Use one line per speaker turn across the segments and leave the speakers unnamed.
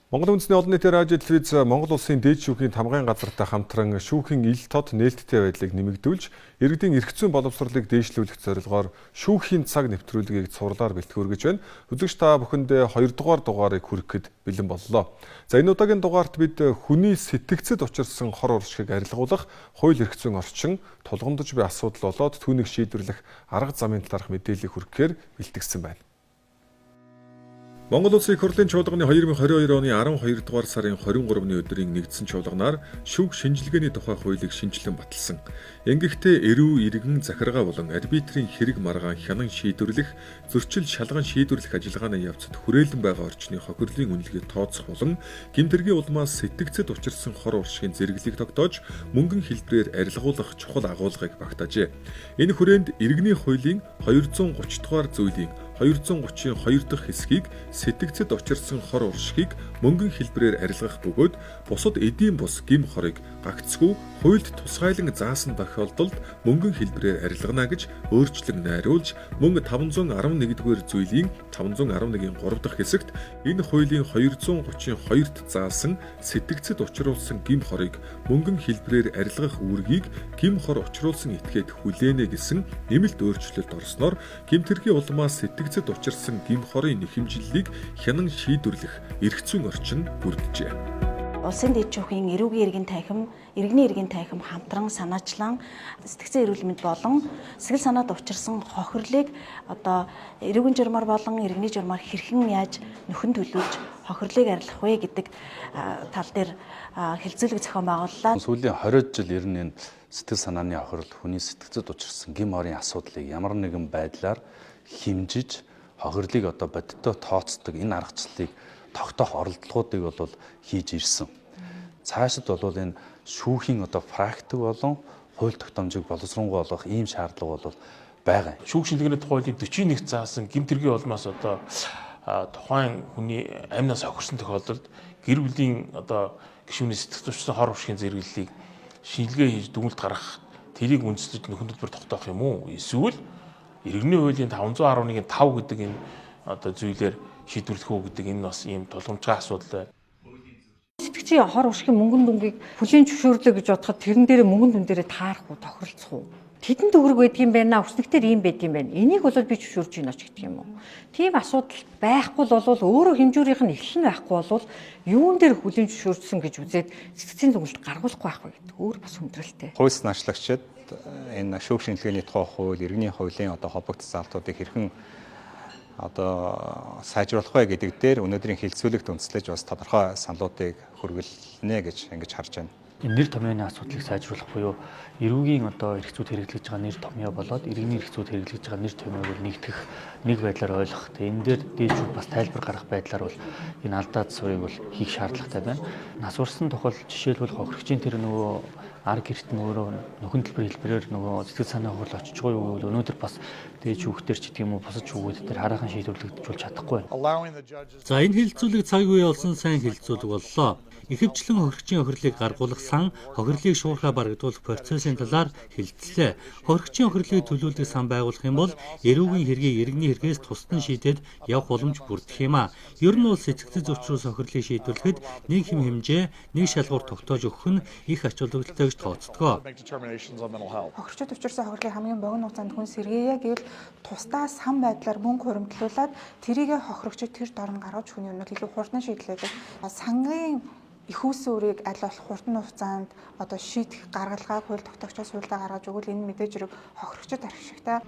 Монгол үндэсний олон нийтийн радио телевиз Монгол улсын дээд шүүхийн тамгайн газартай хамтран шүүхийн ил тод нээлттэй байдлыг нэмэгдүүлж, иргэдийн эрх зүйн боловсролыг дээшлүүлэх зорилгоор шүүхийн цаг нэвтрүүлгийг цувралаар бэлтгэн хүргэж байна. Үзэгч та бүхэндээ 2 дугаар дугаарыг хүрэхэд бэлэн боллоо. За энэ удаагийн дугаарт бид хүний сэтгцэд учирсан хор уршигыг арилгуулах хууль эрх зүйн орчин, тулгамдж буй асуудал болоод түүнийг шийдвэрлэх арга замын талаарх мэдээллийг хүргэхээр бэлтгэсэн байна. Монгол Улсын их хурлын чуулганы 2022 оны 12 дугаар сарын 23-ны өдрийн нэгдсэн чуулганаар шүүх шинжилгээний тухай хуулийг шинжилэн баталсан. Ингэхдээ эрүү иргэн захиргаа болон арбитрийн хэрэг маргаан хянан шийдвэрлэх, зөрчил шалган шийдвэрлэх ажиллагааны явцад хүрээлэн байгаа орчны хохирлын үнэлгээг тооцох болон гэмтэргийн улмаас сэтгцэд учирсан хор уршигын зэрэглэлийг тогтоож мөнгөн хэлбэрээр арилгуулах чухал агуулгыг багтаажээ. Энэ хүрээнд иргэний хуулийн 230 дугаар зүйлийн 230-ийн 2 дахь хэсгийг сэтгцэд учирсан хор уршигыг мөнгөн хэлбэрээр арилгах бөгөөд бусад эдийн бус гим хорыг гагцгүй хуульд тусгайлан заасан тохиолдолд мөнгөн хэлбэрээр арилгана гэж өөрчлөн найруулж мөн 511-р зүйлийн 511-ийн 3 дахь хэсэгт энэ хуулийн 230-ийн 2-т заасан сэтгцэд учруулсан гим хорыг мөнгөн хэлбэрээр арилгах үүргийг гим хор учруулсан этгээд хүлээнэ гэсэн нэмэлт өөрчлөлт орсноор гэмтэргийн улмаас сэтгцэд учирсан гим хорын нэхэмжлэлийг хянан шийдвэрлэх эрх зүйн орчин бүрджээ.
Улсын дэд шүүхийн иргэний эргийн танхим хамтран санаачлан сэтгцэн эрүүл мэнд болон сэтгэл санаанд учирсан хохирлыг эрүүгийн журмаар болон иргэний журмаар хэрхэн яаж нөхөн төлөвлөж хохирлыг арилгах вэ гэдэг тал дээр хэлцүүлэг зохион байгууллаа.
Сүүлийн 20 жил ер нь энэ сэтгэл санааны хохирол хүний сэтгцэд учирсан гим хорын асуудлыг ямар нэгэн байдлаар хэмжиж хохирлыг бодиттой тооцдог энэ аргачлалыг тогтоох оролдлогуудыг бол хийж ирсэн. Цаашид бол энэ шүүхийн практик болон хууль тогтоомжийг боловсронгуй болгох ийм шаардлага бол байгаа.
Шүүх шинжилгээний хуулийн 41 заасан гэмтэргийн улмаас тухайн хүний амнаас хохирсон тохиолдолд гэр бүлийн гишүүний сэтгцэд учирсан хор уршигын зэрэглэлийг шинжилгээ хийж дүгнэлт гаргах тэрийг үндэслэж нөхөн төлбөр тогтоох юм уу? Эсвэл иргэний хуулийн 511-ийн 5 гэдэг энэ зүйлээр шийдвэрлэх үү гэдэг энэ бас ийм тулгамжтай асуудал байна.
Сэтгцийн хор уршигын мөнгөн дүнгийг хүлээн зөвшөөрлөө гэж бодоход тэрэн дээр мөнгөн дүн дээрээ таарах уу, тохиролцох уу? Тэдэн төгрөг байдаг юм байна, өснөгтөр ийм байд юм байна. Энийг бол би зөвшөөрж гинэ ч гэдэг юм уу. Тийм асуудал байхгүй бол өөрөө хэмжүүрийнх нь эхлэн байхгүй бол юун дээр хүлээн зөвшөөрсөн гэж үзээд сэтгцийн дүгнэлт гаргуулахгүй байх вэ гэдэг өөр бас хүндрэлтэй.
Хууль санаачлагчид энэ шүүх шинжилгээний тухай хууль, иргэний хуулийн холбогдсон залтуудыг хэрхэн сайжруулах вэ гэдэг дээр өнөөдрийн хэлэлцүүлэгт үндэслэж бас тодорхой саналуудыг хүргэлнэ гэж ингэж харж байна.
Энэ нэр томьёоны асуудлыг сайжруулах буюу эрүүгийн эрх зүйд хэрэглэж байгаа нэр томьёо болоод иргэний эрх зүйд хэрэглэж байгаа нэр томьёог нэгтгэх нэг байдлаар ойлгох. Энэ дээр дээжүүд бас тайлбар гаргах байдлаар бол энэ алдаа засварыг бол хийх шаардлагатай байна. Нас урсан тохиол жишээлбэл хохирогчийн тэр нөгөө арга гэрт нь өөрөө нөхөн төлбөр хэлбэрээр нөгөө сэтгэл санаа хурал очиж байгаа юу гэвэл өнөөдөр бас дээд шүүхтэр ч гэдэг юм уу бусад шүүгүүд дээр хараахан шийдвэрлэгдэж чадахгүй байна.
За энэ хэлэлцүүлэг цаг үе болсон сайн хэлэлцүүлэг боллоо. Ихэвчлэн хохирогчийн хохирлыг гаргуулах сан, хохирлыг шуурхай барагдуулах процессын талаар хэлэлцлээ. Хохирогчийн хохирлыг төлөвлөдөг сан байгуулах юм бол эрүүгийн хэргийг иргэний хэрэгээс тусдан шийдээд явах боломж бүрдэх юм а. Ер нь бол сэтгцэд учруулсан хохирлыг шийдвэрлэхэд нэг хэм хэмжээ, нэг шалгуур тогтоож өгөх нь их ач холбогдолтой гэж тооцдог.
Хохирогчид учирсан хохирлыг хамгийн богино хугацаанд хүн сэргээе гэвэл тусдаа сан байдлаар мөнгө хуримтлуулад тэрийг хохирогчид тэр дорн гаргаж хүний өмнө илүү хурдан шийдлээд сангийн их үүсэн үрийг аль болох хурдан хугацаанд шийдэх гаргалгааг хууль тогтоогчоос хуульдаа гаргаж өгвөл энэ мэдээж хэрэг хохирогчид архишигтай.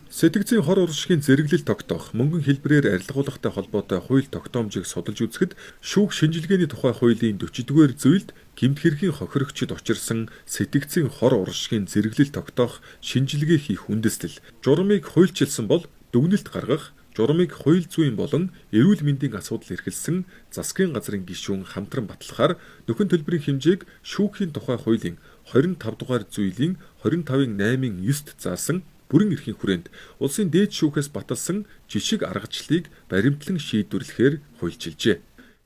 Сэтгцийн хор уршигын зэрэглэл тогтоох, мөнгөн хэлбэрээр арилгуулахтай холбоотой хууль тогтоомжийг судалж үзэхэд шүүх шинжилгээний тухай хуулийн 40-р зүйлд гэмт хэргийн хохирогчид учирсан сэтгцийн хор уршигын зэрэглэл тогтоох шинжилгээ хийх үндэслэл, журмыг хуульчилсан бол дүгнэлт гаргах, журмыг хууль зүйн болон эрүүл мэндийн асуудал эрхэлсэн засгийн газрын гишүүн хамтран батлахаар нөхөн төлбөрийн хэмжээг шүүхийн тухай хуулийн 25 дугаар зүйлийн 25-ын 8-ын 9-т заасан бүрэн эрхийн хүрээнд улсын дээд шүүхээс баталсан жишг аргачлалыг баримтлан шийдвэрлэхээр хуульчилжээ.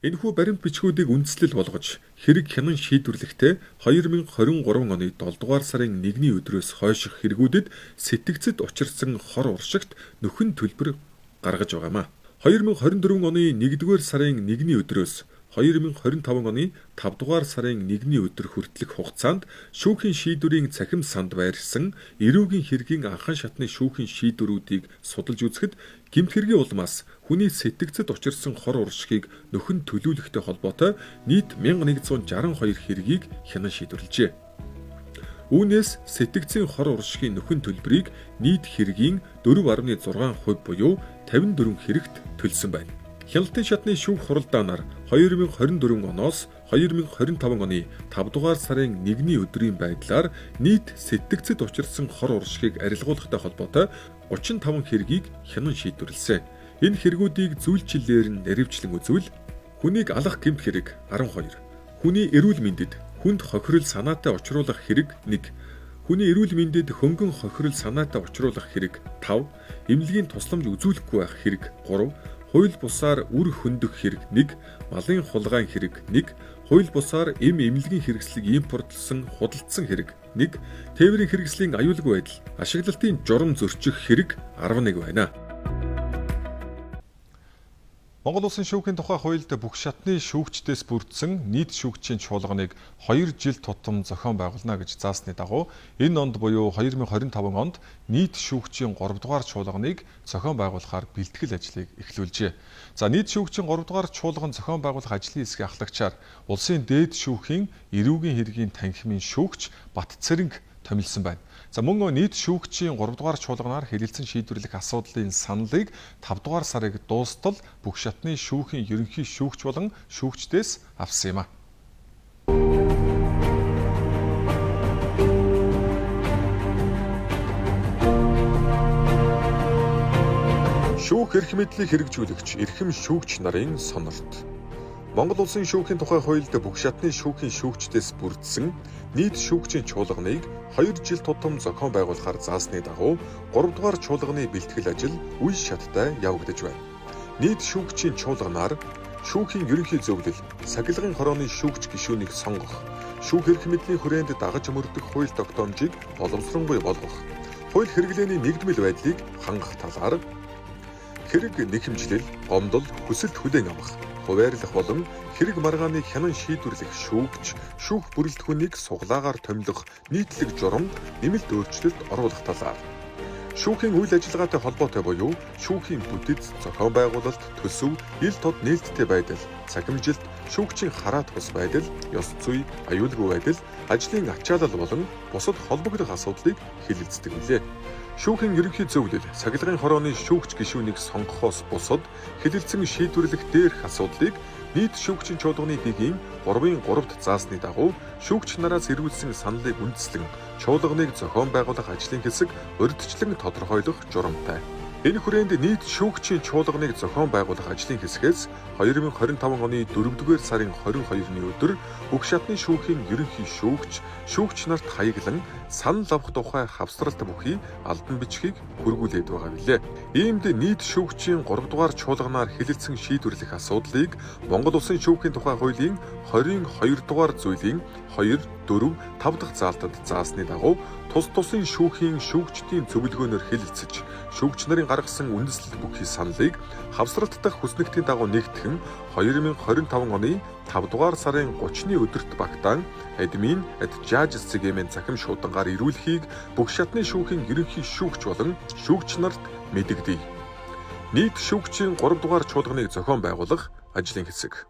Энэхүү баримт бичгүүдийг үндэслэл болгож хэрэг хянан шийдвэрлэхдээ 2023 оны 7 дугаар сарын 1-ний өдрөөс хойших хэрэгүүдэд сэтгцэд учирсан хор уршигт нөхөн төлбөр гаргаж байгаамаа. 2024 оны 1-р сарын 1-ний өдрөөс 2025 оны 5-р сарын 1-ний өдөр хүртэлх хугацаанд шүүхийн шийдвэрийн цахим санд байршсан эрүүгийн хэргийн анхан шатны шүүхийн шийдвэрүүдийг судалж үзэхэд гэмт хэргийн улмаас хүний сэтгцэд учирсан хор уршигыг нөхөн төлөөлөхтэй холбоотой нийт 1162 хэргийг хянан шийдвэрлэжээ. Үүнээс сэтгцийн хор уршигын нөхөн төлбөрийг нийт хэргийн 4.6% буюу 54 хэрэгт төлсөн байна. Хяналтын шатны шүүх хуралдаанаар 2024 оноос 2025 оны 5-р сарын 1-ний өдрийн байдлаар нийт сэтгцэд учирсан хор уршигыг арилгуулахтай холбоотой 35 хэргийг хянан шийдвэрлэсэн. Энэ хэрэгүүдийг зүйлчиллээр нь нэрэвчлэн үзвэл хүнийг алах гэмт хэрэг 12, хүний эрүүл мэндэд хүнд хохирол санаатай учруулах хэрэг 1, хүний эрүүл мэндэд хөнгөн хохирол санаатай учруулах хэрэг 5, эмнэлгийн тусламж үзүүлэхгүй байх хэрэг 3, хууль бусаар үр хөндөх хэрэг 1, малын хулгайн хэрэг 1, хууль бусаар эмнэлгийн хэрэгслийг импортлсон худалдсан хэрэг 1, тээврийн хэрэгслийн аюулгүй байдал, ашиглалтын журам зөрчих хэрэг 11 байна. Монгол Улсын шүүхийн тухай хуульд бүх шатны шүүгчдээс бүрдсэн нийт шүүгчийн чуулганыг 2 жил тутам зохион байгуулна гэж заасны дагуу энэ онд буюу 2025 онд нийт шүүгчийн 3 дугаар чуулганыг зохион байгуулахаар бэлтгэл ажлыг эхлүүлжээ. За нийт шүүгчийн 3 дугаар чуулган зохион байгуулах ажлын хэсгийн ахлагчаар улсын дээд шүүхийн эрүүгийн хэргийн танхимын шүүгч Бат Цэрэнг томилсон байна. За мөн нийт шүүгчийн 3 дугаар чуулганаар хэлэлцэн шийдвэрлэх асуудлын саналыг 5 дугаар сарыг дуустал бүх шатны шүүхийн ерөнхий шүүгч болон шүүгчдээс авсан юм а. Шүүх эрх мэдлийг хэрэгжүүлэгч эрхэм шүүгч нарын сонорт. Монгол Улсын шүүхийн тухай хуульд бүх шатны шүүхийн шүүгчдээс бүрдсэн нийт шүүгчийн чуулганыг 2 жил тутам зохион байгуулахаар заасны дагуу 3 дугаар чуулганы бэлтгэл ажил үе шаттай явагдаж байна. Нийт шүүгчийн чуулганаар шүүхийн ерөнхий зөвлөл, сахилгын хорооны шүүгч гишүүнийг сонгох, шүүх эрх мэдлийн хүрээнд дагаж мөрдөх хууль тогтоомжийг боловсронгүй болгох, хууль хэрэглээний нэгдмэл байдлыг хангах талаар хэрэг нэхэмжлэл, гомдол, хүсэлт хүлээн авах, хуваарлах болон хэрэг маргааныг хянан шийдвэрлэх шүүгч, шүүх бүрэлдэхүүнийг суглаагаар томилох нийтлэг журам, нэмэлт өөрчлөлт оруулах талаар. Шүүхийн үйл ажиллагаатай холбоотой буюу шүүхийн бүтэц, зохион байгуулалт, төсөв, ил тод нээлттэй байдал, цахимжилт, шүүгчийн хараат бус байдал, ёс зүй, аюулгүй байдал, ажлын ачаалал болон бусад холбогдох асуудлыг хэлэлцдэг билээ. Шүүхийн ерөнхий зөвлөл, сахилгын хорооны шүүгч гишүүнийг сонгохоос бусад хэлэлцэн шийдвэрлэх дээрх асуудлыг нийт шүүгчийн чуулганы дэгийн 3-3-т заасны дагуу шүүгч нараас ирүүлсэн саналыг үндэслэн чуулганыг зохион байгуулах ажлын хэсэг урьдчилан тодорхойлох журамтай. Энэ хүрээнд нийт шүүгчийн чуулганыг зохион байгуулах ажлын хэсгээс 2025 оны 4-р сарын 22-ны өдөр бүх шатны шүүхийн ерөнхий шүүгч, шүүгч нарт хаяглан санал авах тухай хавсралт бүхий албан бичгийг хүргүүлээд байгаа билээ. Иймд нийт шүүгчийн 3 дугаар чуулганаар хэлэлцэн шийдвэрлэх асуудлыг Монгол Улсын шүүхийн тухай хуулийн 22 дугаар зүйлийн 2, 4, 5 дахь заалтад заасны дагуу тус тусын шүүхийн шүүгчдийн зөвлөгөөнөөр хэлэлцэж, шүүгч нарын гаргасан үндэслэл бүхий саналыг хавсралт дахь хүснэгтийн дагуу нэгтгэн 2025 оны 5 дугаар сарын 30-ны өдөрт багтаан админ жажс цэгийн цахим шуудангаар ирүүлэхийг бүх шатны шүүхийн ерөнхий шүүгч болон шүүгч нарт мэдэгдэе. Нийт шүүгчийн 3 дугаар чуулганыг зохион байгуулах ажлын хэсэг.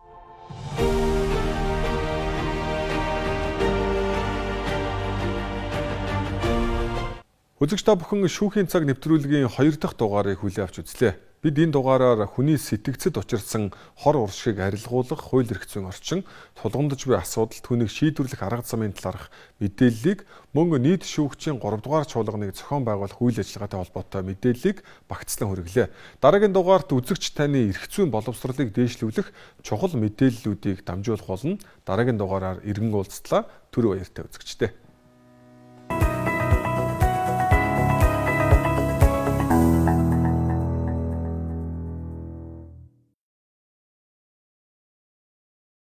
Үзэгч та бүхэн шүүхийн цаг нэвтрүүлгийн 2 дахь дугаарыг хүлээн авч үзлээ. Бид энэ дугаараар хүний сэтгцэд учирсан хор уршигыг арилгуулах хууль эрх зүйн орчин, тулгамдж буй асуудал түүнийг шийдвэрлэх арга замын талаарх мэдээллийг мөн нийт шүүгчийн 3 дугаар чуулганыг зохион байгуулах үйл ажиллагаатай холбоотой мэдээллийг багцлан хүргэлээ. Дараагийн дугаарт үзэгч таны эрх зүйн боловсролыг дээшлүүлэх чухал мэдээллүүдийг дамжуулах болно. Дараагийн дугаараар иргэн уулзтлаа. Түр баяртай үзэгчтэй.